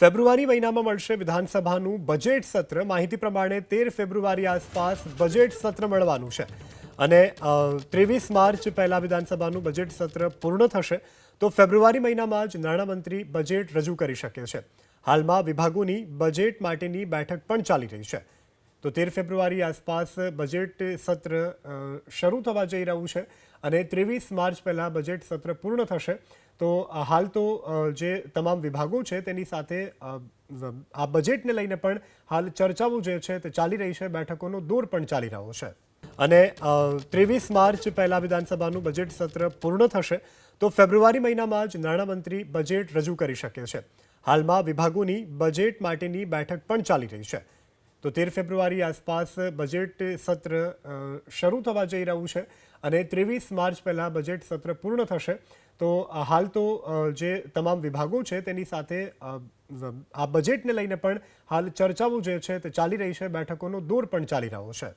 ફેબ્રુઆરી મહિનામાં મળશે વિધાનસભાનું બજેટ સત્ર. માહિતી પ્રમાણે 13 ફેબ્રુઆરી આસપાસ બજેટ સત્ર મળવાનું છે અને 23 માર્ચ પહેલા વિધાનસભાનું બજેટ સત્ર પૂર્ણ થશે તો ફેબ્રુઆરી મહિનામાં જ નાણામંત્રી બજેટ રજૂ કરી શકે છે. હાલમાં વિભાગોની બજેટ માટેની બેઠક પણ ચાલી રહી છે. તો 13 ફેબ્રુઆરી આસપાસ બજેટ સત્ર શરૂ થવા જઈ રહ્યું છે અને 23 માર્ચ પહેલાં બજેટ સત્ર પૂર્ણ થશે. તો હાલ તો જે તમામ વિભાગો છે તેની સાથે આ બજેટને લઈને પણ હાલ ચર્ચાઓ જે છે તે ચાલી રહી છે. બેઠકોનો દોર પણ ચાલી રહ્યો છે અને 23 માર્ચ પહેલાં વિધાનસભાનું બજેટ સત્ર પૂર્ણ થશે તો ફેબ્રુઆરી મહિનામાં જ નાણામંત્રી બજેટ રજૂ કરી શકે છે. હાલમાં વિભાગોની બજેટ માટેની બેઠક પણ ચાલી રહી છે. તો 13 ફેબ્રુઆરી આસપાસ બજેટ સત્ર શરૂ થવા જઈ રહ્યું છે અને 23 માર્ચ પહેલાં બજેટ સત્ર પૂર્ણ થશે. તો હાલ તો જે તમામ વિભાગો છે તેની સાથે આ બજેટને લઈને પણ હાલ ચર્ચાઓ જે છે તે ચાલી રહી છે. બેઠકોનો દોર પણ ચાલી રહ્યો છે.